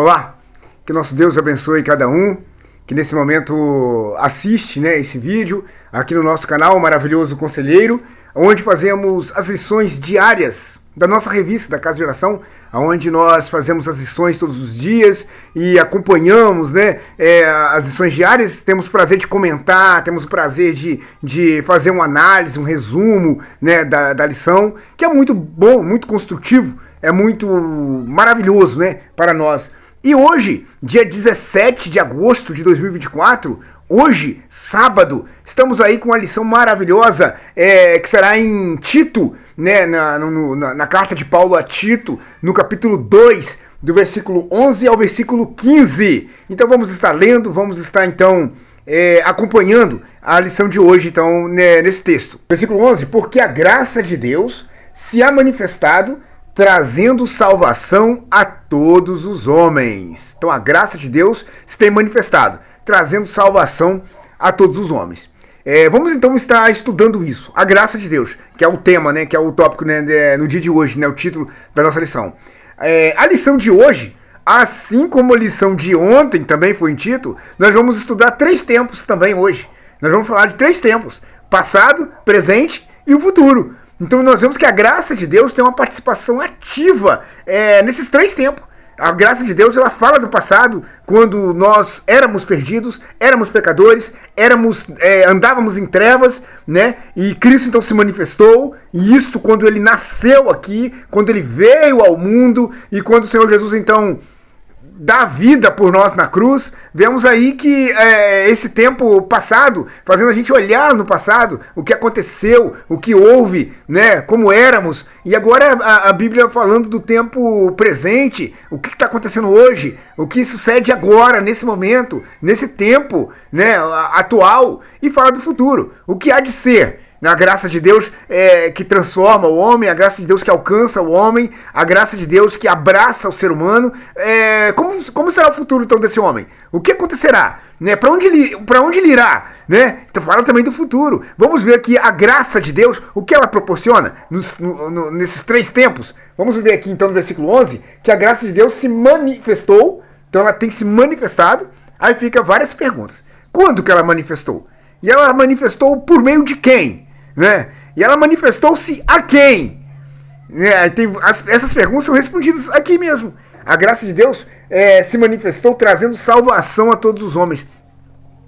Olá, que nosso Deus abençoe cada um que nesse momento assiste, esse vídeo aqui no nosso canal Maravilhoso Conselheiro, onde fazemos as lições diárias da nossa revista da Casa de Oração, onde nós fazemos as lições todos os dias e acompanhamos as lições diárias. Temos o prazer de comentar, temos o prazer de fazer uma análise, um resumo da lição, que é muito bom, muito construtivo, é muito maravilhoso para nós. E hoje, dia 17 de agosto de 2024, hoje, sábado, estamos aí com uma lição maravilhosa que será em Tito, na carta de Paulo a Tito, no capítulo 2, do versículo 11 ao versículo 15. Então vamos estar lendo, vamos estar então acompanhando a lição de hoje então nesse texto. Versículo 11, porque a graça de Deus se há manifestado, trazendo salvação a todos os homens. Então a graça de Deus se tem manifestado, trazendo salvação a todos os homens. Vamos então estar estudando isso, a graça de Deus, que é o tema, que é o tópico no dia de hoje, o título da nossa lição. A lição de hoje, assim como a lição de ontem também foi em Tito, nós vamos estudar 3 tempos também hoje. Nós vamos falar de 3 tempos, passado, presente e o futuro. Então nós vemos que a graça de Deus tem uma participação ativa nesses 3 tempos. A graça de Deus, ela fala do passado, quando nós éramos perdidos, éramos pecadores, andávamos em trevas, e Cristo então se manifestou, e isso quando ele nasceu aqui, quando ele veio ao mundo, e quando o Senhor Jesus então dá vida por nós na cruz. Vemos aí que esse tempo passado, fazendo a gente olhar no passado, o que aconteceu, o que houve, como éramos, e agora a Bíblia falando do tempo presente, o que está acontecendo hoje, o que sucede agora, nesse momento, nesse tempo atual, e fala do futuro, o que há de ser. A graça de Deus que transforma o homem, a graça de Deus que alcança o homem, a graça de Deus que abraça o ser humano. Como será o futuro então desse homem? O que acontecerá? Para onde ele irá? Então fala também do futuro. Vamos ver aqui a graça de Deus, o que ela proporciona nesses 3 tempos. Vamos ver aqui então no versículo 11, que a graça de Deus se manifestou, então ela tem se manifestado. Aí fica várias perguntas. Quando que ela manifestou? E ela manifestou por meio de quem? E ela manifestou-se a quem? Essas perguntas são respondidas aqui mesmo. A graça de Deus se manifestou trazendo salvação a todos os homens.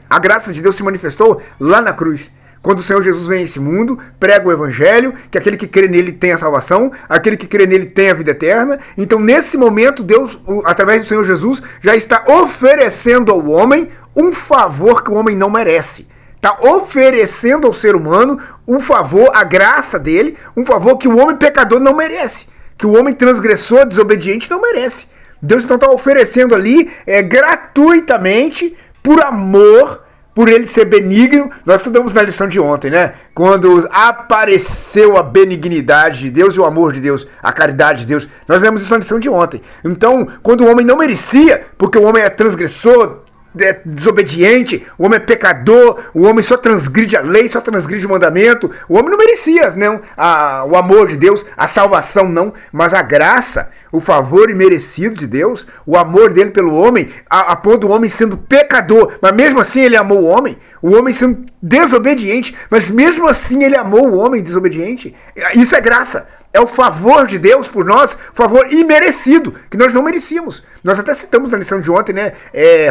A graça de Deus se manifestou lá na cruz. Quando o Senhor Jesus vem a esse mundo, prega o Evangelho, que aquele que crê nele tem a salvação, aquele que crê nele tem a vida eterna. Então, nesse momento, Deus, através do Senhor Jesus, já está oferecendo ao homem um favor que o homem não merece. Está oferecendo ao ser humano um favor, a graça dele, um favor que o homem pecador não merece, que o homem transgressor, desobediente não merece. Deus então está oferecendo ali gratuitamente, por amor, por ele ser benigno. Nós estudamos na lição de ontem, quando apareceu a benignidade de Deus e o amor de Deus, a caridade de Deus. Nós lemos isso na lição de ontem. Então, quando o homem não merecia, porque o homem é transgressor, desobediente, o homem é pecador, o homem só transgride a lei, só transgride o mandamento, o homem não merecia o amor de Deus, a salvação não, mas a graça, o favor imerecido de Deus, o amor dele pelo homem, a ponto do homem sendo pecador, mas mesmo assim ele amou o homem sendo desobediente, mas mesmo assim ele amou o homem desobediente. Isso é graça. É o favor de Deus por nós, favor imerecido, que nós não merecíamos. Nós até citamos na lição de ontem,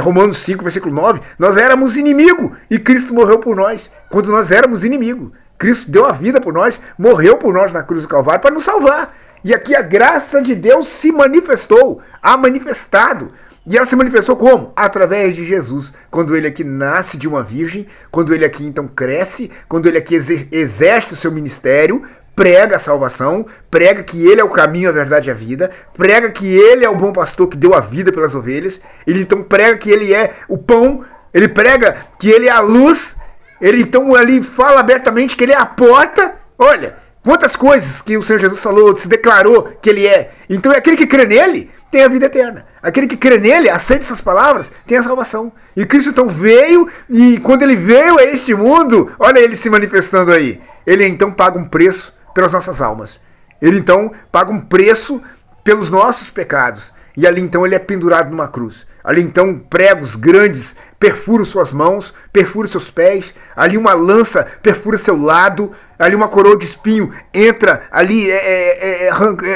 Romanos 5, versículo 9, nós éramos inimigo e Cristo morreu por nós. Quando nós éramos inimigo, Cristo deu a vida por nós, morreu por nós na cruz do Calvário para nos salvar. E aqui a graça de Deus se manifestou, há manifestado. E ela se manifestou como? Através de Jesus. Quando ele aqui nasce de uma virgem, quando ele aqui então cresce, quando ele aqui exerce o seu ministério, prega a salvação, prega que ele é o caminho, a verdade e a vida, prega que ele é o bom pastor que deu a vida pelas ovelhas, ele então prega que ele é o pão, ele prega que ele é a luz, ele então ali fala abertamente que ele é a porta. Olha, quantas coisas que o Senhor Jesus falou, se declarou que ele é. Então aquele que crê nele tem a vida eterna. Aquele que crê nele, aceita essas palavras, tem a salvação. E Cristo então veio, e quando ele veio a este mundo, olha ele se manifestando aí. Ele então paga um preço pelas nossas almas. Ele então paga um preço pelos nossos pecados. E ali então ele é pendurado numa cruz. Ali então pregos grandes perfuram suas mãos, perfuram seus pés. Ali uma lança perfura seu lado. Ali uma coroa de espinho entra ali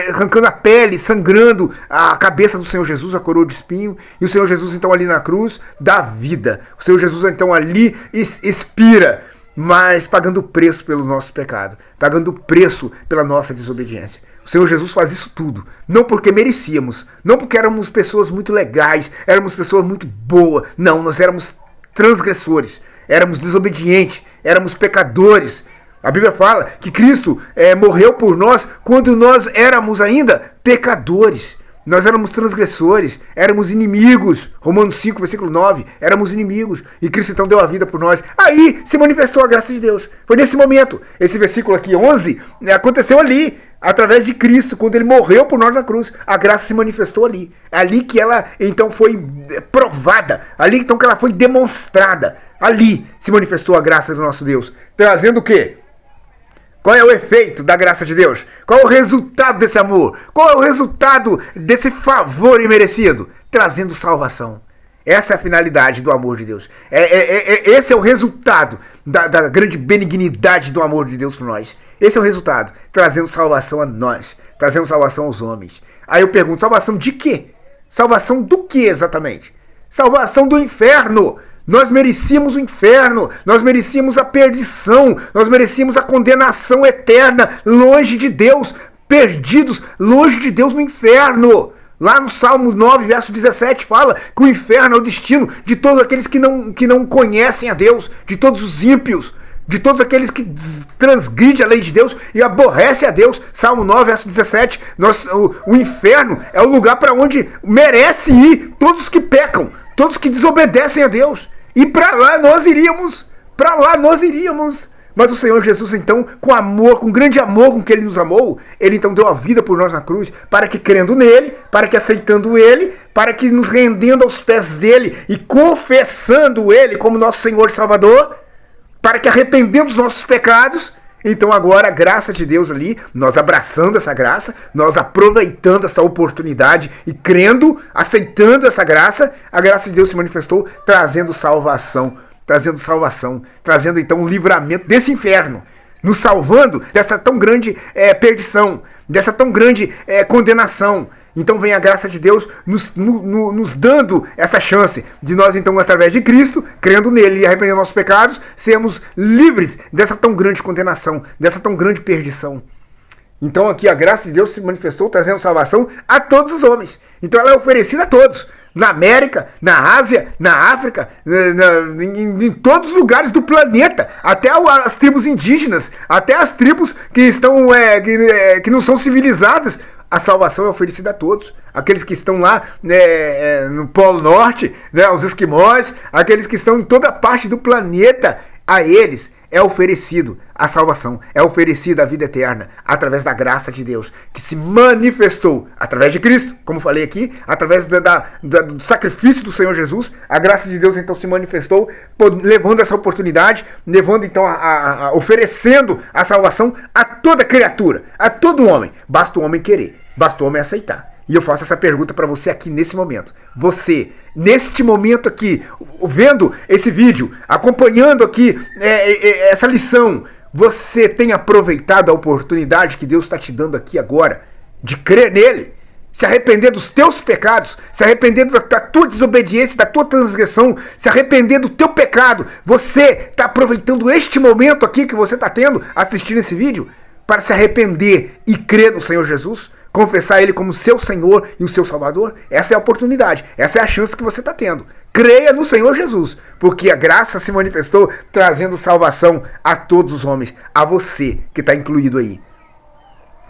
arrancando a pele, sangrando a cabeça do Senhor Jesus, a coroa de espinho. E o Senhor Jesus então ali na cruz dá vida. O Senhor Jesus então ali expira, mas pagando o preço pelo nosso pecado, pagando o preço pela nossa desobediência. O Senhor Jesus faz isso tudo, não porque merecíamos, não porque éramos pessoas muito legais, éramos pessoas muito boas, não, nós éramos transgressores, éramos desobedientes, éramos pecadores. A Bíblia fala que Cristo morreu por nós quando nós éramos ainda pecadores. Nós éramos transgressores, éramos inimigos. Romanos 5, versículo 9, éramos inimigos. E Cristo então deu a vida por nós. Aí se manifestou a graça de Deus. Foi nesse momento. Esse versículo aqui, 11, aconteceu ali, através de Cristo, quando ele morreu por nós na cruz. A graça se manifestou ali. Ali que ela então foi provada. Ali então que ela foi demonstrada. Ali se manifestou a graça do nosso Deus. Trazendo o quê? Qual é o efeito da graça de Deus? Qual é o resultado desse amor? Qual é o resultado desse favor imerecido? Trazendo salvação. Essa é a finalidade do amor de Deus. Esse é o resultado da grande benignidade do amor de Deus por nós. Esse é o resultado. Trazendo salvação a nós. Trazendo salvação aos homens. Aí eu pergunto, salvação de quê? Salvação do que exatamente? Salvação do inferno. Nós merecíamos o inferno, nós merecíamos a perdição, nós merecíamos a condenação eterna, longe de Deus, perdidos, longe de Deus no inferno. Lá no Salmo 9, verso 17, fala que o inferno é o destino de todos aqueles que não conhecem a Deus, de todos os ímpios, de todos aqueles que transgridem a lei de Deus e aborrecem a Deus. Salmo 9, verso 17, o inferno é o lugar para onde merece ir todos os que pecam, todos que desobedecem a Deus. E para lá nós iríamos. Mas o Senhor Jesus então, com amor, com grande amor com que Ele nos amou, Ele então deu a vida por nós na cruz, para que crendo nele, para que aceitando Ele, para que nos rendendo aos pés dEle e confessando Ele como nosso Senhor e Salvador, para que arrependendo dos nossos pecados, então agora a graça de Deus ali, nós abraçando essa graça, nós aproveitando essa oportunidade e crendo, aceitando essa graça, a graça de Deus se manifestou trazendo salvação, trazendo então o livramento desse inferno, nos salvando dessa tão grande perdição, dessa tão grande condenação. Então vem a graça de Deus nos dando essa chance de nós, então, através de Cristo, crendo nele e arrependendo nossos pecados, sermos livres dessa tão grande condenação, dessa tão grande perdição. Então aqui a graça de Deus se manifestou trazendo salvação a todos os homens. Então ela é oferecida a todos. Na América, na Ásia, na África, em todos os lugares do planeta, até as tribos indígenas, até as tribos que estão que não são civilizadas. A salvação é oferecida a todos. Aqueles que estão lá no Polo Norte, os esquimós, aqueles que estão em toda parte do planeta, a eles é oferecido a salvação, é oferecida a vida eterna, através da graça de Deus, que se manifestou através de Cristo, como falei aqui, através do sacrifício do Senhor Jesus. A graça de Deus então se manifestou, levando essa oportunidade, levando então oferecendo a salvação a toda criatura, a todo homem. Basta o homem querer, basta o homem aceitar. E eu faço essa pergunta para você aqui nesse momento. Você, neste momento aqui, vendo esse vídeo, acompanhando aqui essa lição, você tem aproveitado a oportunidade que Deus está te dando aqui agora de crer nele, se arrepender dos teus pecados, se arrepender da tua desobediência, da tua transgressão, se arrepender do teu pecado? Você está aproveitando este momento aqui que você está tendo, assistindo esse vídeo, para se arrepender e crer no Senhor Jesus? Confessar Ele como seu Senhor e o seu Salvador? Essa é a oportunidade, essa é a chance que você está tendo. Creia no Senhor Jesus, porque a graça se manifestou trazendo salvação a todos os homens, a você que está incluído aí.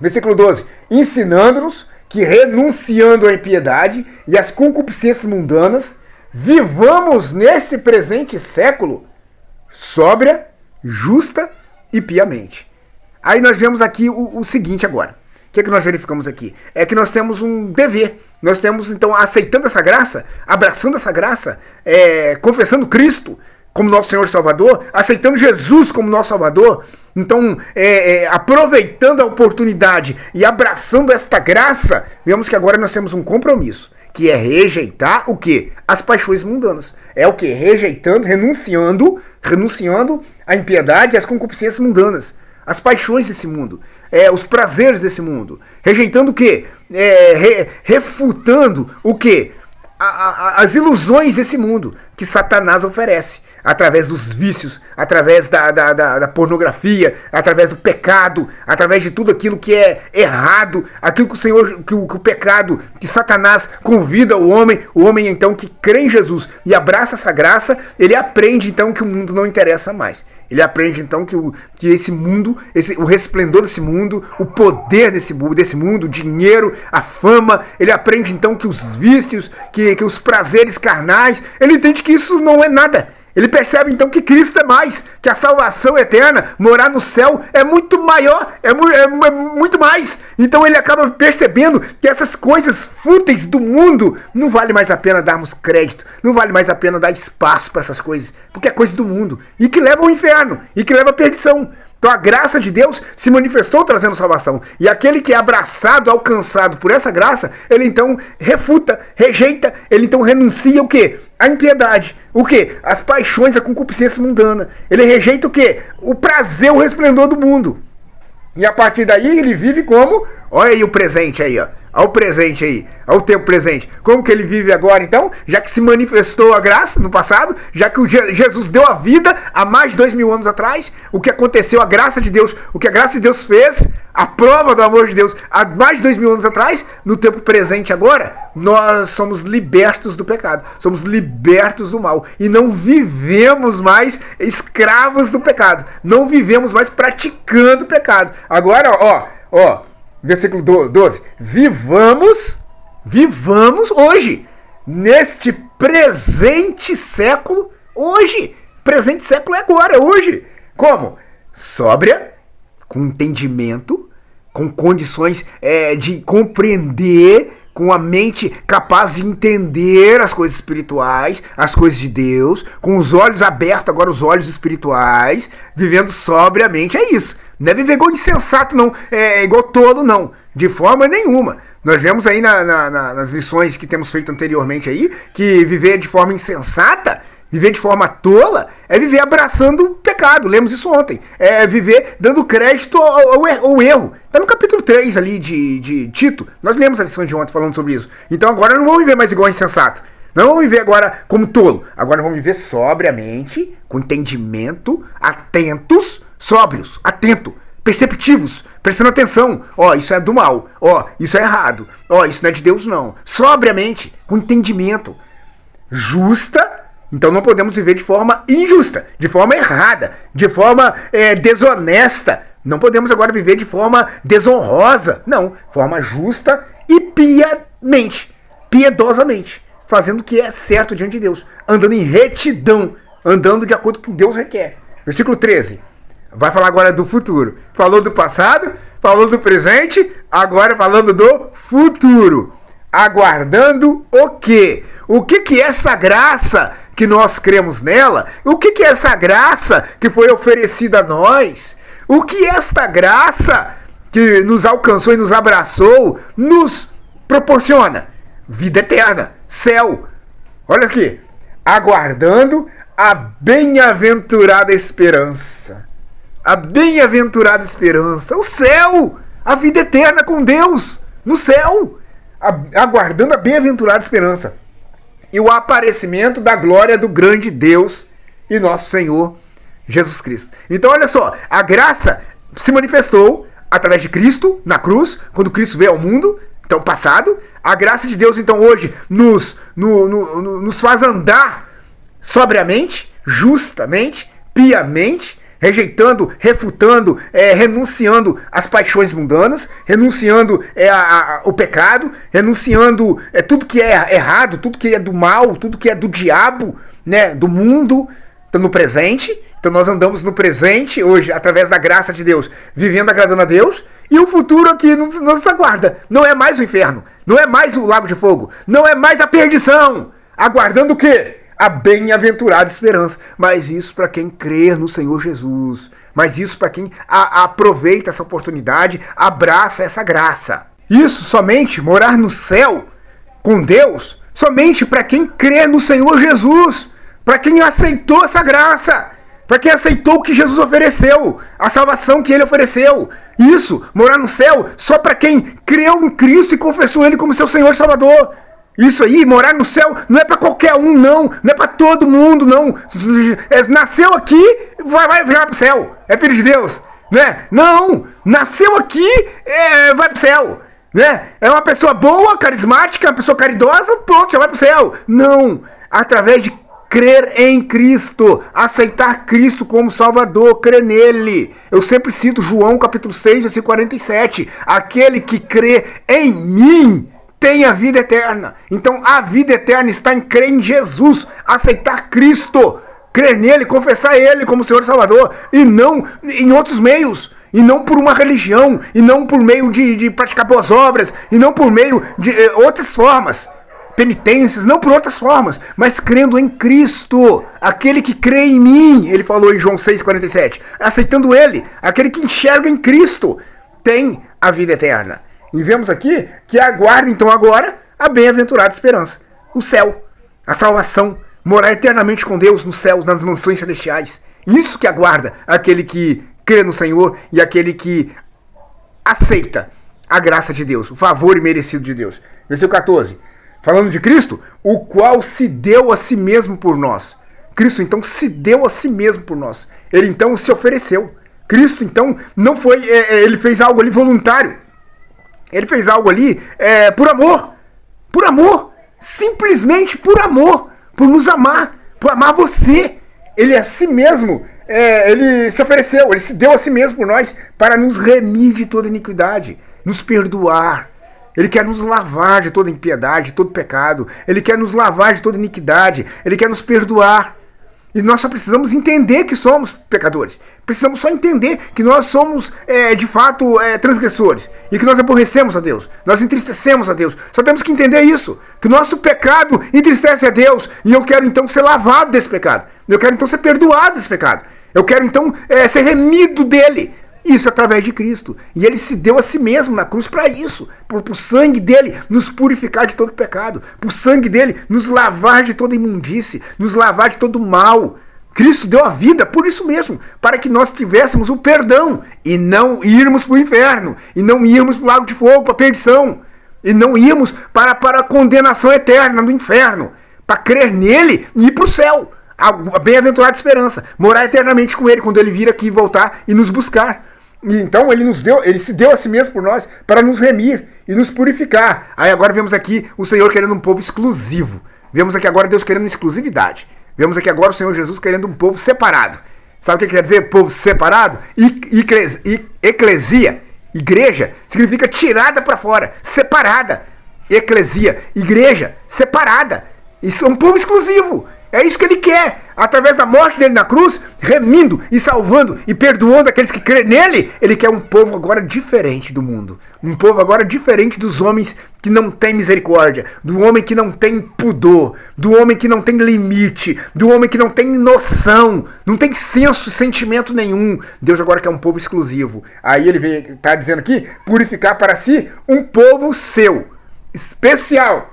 Versículo 12. Ensinando-nos que, renunciando à impiedade e às concupiscências mundanas, vivamos nesse presente século sóbria, justa e piamente. Aí nós vemos aqui o seguinte agora. O que nós verificamos aqui? É que nós temos um dever. Nós temos, então, aceitando essa graça, abraçando essa graça, confessando Cristo como nosso Senhor e Salvador, aceitando Jesus como nosso Salvador, então, aproveitando a oportunidade e abraçando esta graça, vemos que agora nós temos um compromisso, que é rejeitar o quê? As paixões mundanas. É o quê? Rejeitando, renunciando à impiedade e às concupiscências mundanas. As paixões desse mundo, os prazeres desse mundo. Rejeitando o quê? Refutando o quê? As ilusões desse mundo que Satanás oferece. Através dos vícios, através da pornografia, através do pecado, através de tudo aquilo que é errado, aquilo que o Senhor, que o pecado, que Satanás convida o homem então que crê em Jesus e abraça essa graça, ele aprende então que o mundo não interessa mais. Ele aprende então que esse mundo, o resplendor desse mundo, o poder desse mundo, o dinheiro, a fama, ele aprende então que os vícios, que os prazeres carnais, ele entende que isso não é nada. Ele percebe então que Cristo é mais, que a salvação eterna, morar no céu, é muito maior, é muito mais. Então ele acaba percebendo que essas coisas fúteis do mundo não vale mais a pena darmos crédito, não vale mais a pena dar espaço para essas coisas, porque é coisa do mundo e que leva ao inferno e que leva à perdição. Então a graça de Deus se manifestou trazendo salvação. E aquele que é abraçado, alcançado por essa graça, ele então refuta, rejeita, ele então renuncia o quê? A impiedade. O quê? As paixões, a concupiscência mundana. Ele rejeita o quê? O prazer, o resplendor do mundo. E a partir daí ele vive como? Olha aí o presente aí, ó. Olha o presente aí, olha o tempo presente. Como que ele vive agora então? Já que se manifestou a graça no passado, já que Jesus deu a vida há mais de 2000 anos atrás, o que aconteceu, a graça de Deus, o que a graça de Deus fez, a prova do amor de Deus há mais de 2000 anos atrás, no tempo presente agora, nós somos libertos do pecado, somos libertos do mal e não vivemos mais escravos do pecado, não vivemos mais praticando o pecado. Agora, ó, versículo 12. Vivamos hoje, neste presente século, hoje. Presente século é agora, hoje. Como? Sóbria, com entendimento, com condições de compreender, com a mente capaz de entender as coisas espirituais, as coisas de Deus, com os olhos abertos, agora os olhos espirituais, vivendo sobriamente, é isso. Não é viver igual insensato, não. É igual tolo, não. De forma nenhuma. Nós vemos aí nas lições que temos feito anteriormente aí, que viver de forma insensata, viver de forma tola, é viver abraçando o pecado. Lemos isso ontem. É viver dando crédito ao erro. Está no capítulo 3 ali de Tito. Nós lemos a lição de ontem falando sobre isso. Então agora não vamos viver mais igual insensato. Não vamos viver agora como tolo. Agora vamos viver sobriamente, com entendimento, atentos, sóbrios, atento, perceptivos, prestando atenção. Isso é do mal. Isso é errado. Isso não é de Deus, não. Sobriamente, com entendimento. Justa. Então não podemos viver de forma injusta, de forma errada, de forma desonesta. Não podemos agora viver de forma desonrosa. Não. Forma justa e piedosamente. Fazendo o que é certo diante de Deus. Andando em retidão. Andando de acordo com o que Deus requer. Versículo 13. Vai falar agora do futuro. Falou do passado, falou do presente, agora falando do futuro. Aguardando o quê? O que é essa graça que nós cremos nela? O que é essa graça que foi oferecida a nós? O que esta graça que nos alcançou e nos abraçou nos proporciona? Vida eterna, céu. Olha aqui. Aguardando a bem-aventurada esperança. A bem-aventurada esperança, o céu, a vida eterna com Deus, no céu, aguardando a bem-aventurada esperança. E o aparecimento da glória do grande Deus e nosso Senhor Jesus Cristo. Então olha só, a graça se manifestou através de Cristo, na cruz, quando Cristo veio ao mundo, então passado. A graça de Deus então hoje nos faz andar sobriamente, justamente, piamente, rejeitando, refutando, renunciando às paixões mundanas, renunciando o pecado, renunciando tudo que é errado, tudo que é do mal, tudo que é do diabo, né, do mundo, então, no presente. Então nós andamos no presente, hoje, através da graça de Deus, vivendo agradando a Deus, e o futuro aqui nos aguarda. Não é mais o inferno, não é mais o lago de fogo, não é mais a perdição. Aguardando o quê? A bem-aventurada esperança. Mas isso para quem crer no Senhor Jesus. Mas isso para quem aproveita essa oportunidade, abraça essa graça. Isso somente, morar no céu, com Deus somente para quem crê no Senhor Jesus, para quem aceitou essa graça, para quem aceitou o que Jesus ofereceu, a salvação que ele ofereceu. Isso, morar no céu, só para quem creu em Cristo e confessou ele como seu Senhor e Salvador. Isso aí, morar no céu, não é para qualquer um, não é para todo mundo, não. Nasceu aqui, vai para o céu, é filho de Deus, né? Não, nasceu aqui, vai para o céu, né? É uma pessoa boa, carismática, uma pessoa caridosa, pronto, já vai para o céu. Não, através de crer em Cristo, aceitar Cristo como Salvador, crer nele. Eu sempre cito João capítulo 6, versículo 47. Aquele que crê em mim tem a vida eterna. Então a vida eterna está em crer em Jesus, aceitar Cristo, crer nele, confessar ele como Senhor e Salvador, e não em outros meios. E não por uma religião, e não por meio de praticar boas obras, e não por meio de outras formas. Penitências, não por outras formas, mas crendo em Cristo, aquele que crê em mim, ele falou em João 6,47, aceitando ele, aquele que enxerga em Cristo, tem a vida eterna. E vemos aqui que aguarda então agora a bem-aventurada esperança, o céu, a salvação, morar eternamente com Deus nos céus, nas mansões celestiais. Isso que aguarda aquele que crê no Senhor e aquele que aceita a graça de Deus, o favor imerecido de Deus. Versículo 14. Falando de Cristo, o qual se deu a si mesmo por nós. Cristo, então, se deu a si mesmo por nós. Ele, então, se ofereceu. Cristo, então, não foi... ele fez algo ali voluntário. Ele fez algo ali por amor. Por amor. Simplesmente por amor. Por nos amar. Por amar você. Ele a si mesmo... ele se ofereceu. Ele se deu a si mesmo por nós para nos remir de toda iniquidade. Nos perdoar. Ele quer nos lavar de toda impiedade, de todo pecado. Ele quer nos lavar de toda iniquidade. Ele quer nos perdoar. E nós só precisamos entender que somos pecadores. Precisamos só entender que nós somos, de fato, transgressores. E que nós aborrecemos a Deus. Nós entristecemos a Deus. Só temos que entender isso. Que o nosso pecado entristece a Deus. E eu quero, então, ser lavado desse pecado. Eu quero, então, ser perdoado desse pecado. Eu quero, então, ser remido dele. Isso através de Cristo. E ele se deu a si mesmo na cruz para isso. Para o sangue dele nos purificar de todo pecado. Para o sangue dele nos lavar de toda imundície. Nos lavar de todo mal. Cristo deu a vida por isso mesmo. Para que nós tivéssemos o perdão. E não irmos para o inferno. E não irmos para o lago de fogo, para a perdição. E não irmos para a condenação eterna no inferno. Para crer nele e ir para o céu. A bem-aventurada esperança. Morar eternamente com ele quando ele vir aqui voltar e nos buscar. E então ele se deu a si mesmo por nós para nos remir e nos purificar. Aí agora vemos aqui o Senhor querendo um povo exclusivo. Vemos aqui agora Deus querendo exclusividade. Vemos aqui agora o Senhor Jesus querendo um povo separado. Sabe o que quer dizer povo separado? Eclesia, igreja, significa tirada para fora, separada. Eclesia, igreja, separada. Isso é um povo exclusivo. É isso que ele quer. Através da morte dele na cruz, remindo e salvando e perdoando aqueles que crêem nele, ele quer um povo agora diferente do mundo. Um povo agora diferente dos homens que não têm misericórdia, do homem que não tem pudor, do homem que não tem limite, do homem que não tem noção, não tem senso, sentimento nenhum. Deus agora quer um povo exclusivo. Aí ele está dizendo aqui, purificar para si um povo seu, especial,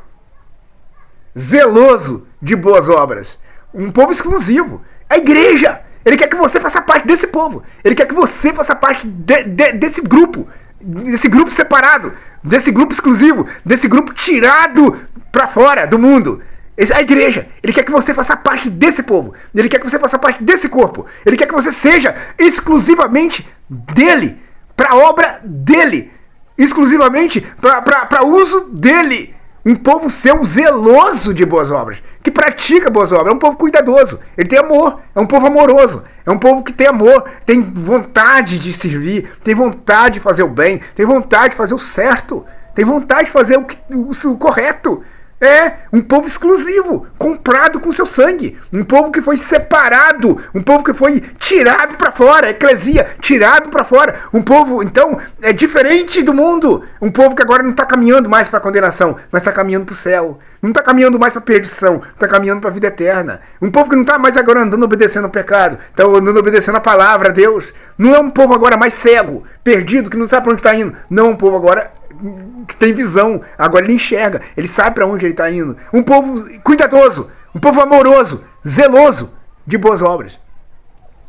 zeloso de boas obras. Um povo exclusivo. A igreja. Ele quer que você faça parte desse povo. Ele quer que você faça parte desse grupo. Desse grupo separado. Desse grupo exclusivo. Desse grupo tirado para fora do mundo. A igreja. Ele quer que você faça parte desse povo. Ele quer que você faça parte desse corpo. Ele quer que você seja exclusivamente dele. Para a obra dele. Exclusivamente para uso dele. Um povo seu zeloso de boas obras, que pratica boas obras, é um povo cuidadoso, ele tem amor, é um povo amoroso, é um povo que tem amor, tem vontade de servir, tem vontade de fazer o bem, tem vontade de fazer o certo, tem vontade de fazer o correto. É um povo exclusivo, comprado com seu sangue, um povo que foi separado, um povo que foi tirado para fora, eclesia, tirado para fora, um povo, então, diferente do mundo, um povo que agora não está caminhando mais para a condenação, mas está caminhando para o céu, não está caminhando mais para a perdição, está caminhando para a vida eterna, um povo que não está mais agora andando obedecendo ao pecado, está andando obedecendo a palavra a Deus, não é um povo agora mais cego, perdido, que não sabe para onde está indo, não é um povo agora que tem visão, agora ele enxerga, ele sabe para onde ele está indo. Um povo cuidadoso, um povo amoroso, zeloso de boas obras.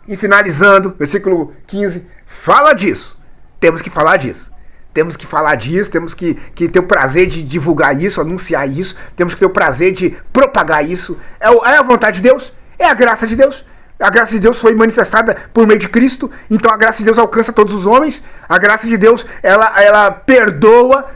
E finalizando, versículo 15, fala disso. Temos que falar disso. Temos que falar disso, temos que ter o prazer de divulgar isso, anunciar isso, temos que ter o prazer de propagar isso. É a vontade de Deus, é a graça de Deus. A graça de Deus foi manifestada por meio de Cristo, então a graça de Deus alcança todos os homens. A graça de Deus, ela perdoa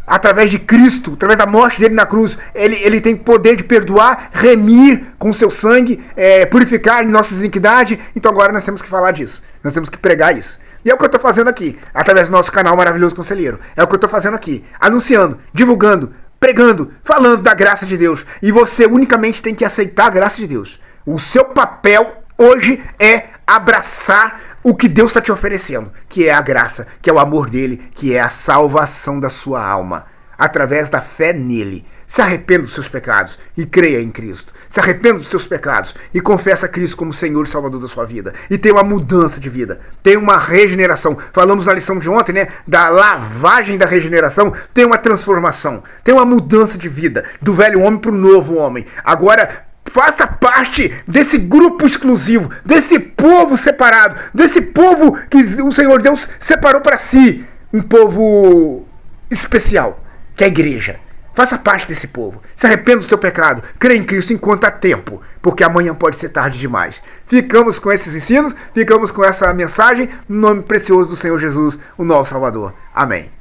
através de Cristo, através da morte dele na cruz. Ele tem poder de perdoar, remir com seu sangue, purificar nossas iniquidades. Então agora nós temos que falar disso, nós temos que pregar isso. E é o que eu estou fazendo aqui, através do nosso canal Maravilhoso Conselheiro. É o que eu estou fazendo aqui, anunciando, divulgando, pregando, falando da graça de Deus. E você unicamente tem que aceitar a graça de Deus. O seu papel hoje é abraçar o que Deus está te oferecendo, que é a graça, que é o amor dele, que é a salvação da sua alma, através da fé nele. Se arrependa dos seus pecados e creia em Cristo. Se arrependa dos seus pecados e confessa Cristo como Senhor e Salvador da sua vida. E tenha uma mudança de vida, tenha uma regeneração. Falamos na lição de ontem, né, da lavagem da regeneração. Tem uma transformação, tem uma mudança de vida, do velho homem para o novo homem. Agora, faça parte desse grupo exclusivo, desse povo separado, desse povo que o Senhor Deus separou para si. Um povo especial, que é a igreja. Faça parte desse povo. Se arrependa do seu pecado. Creia em Cristo enquanto há tempo, porque amanhã pode ser tarde demais. Ficamos com esses ensinos, ficamos com essa mensagem, no nome precioso do Senhor Jesus, o nosso Salvador. Amém.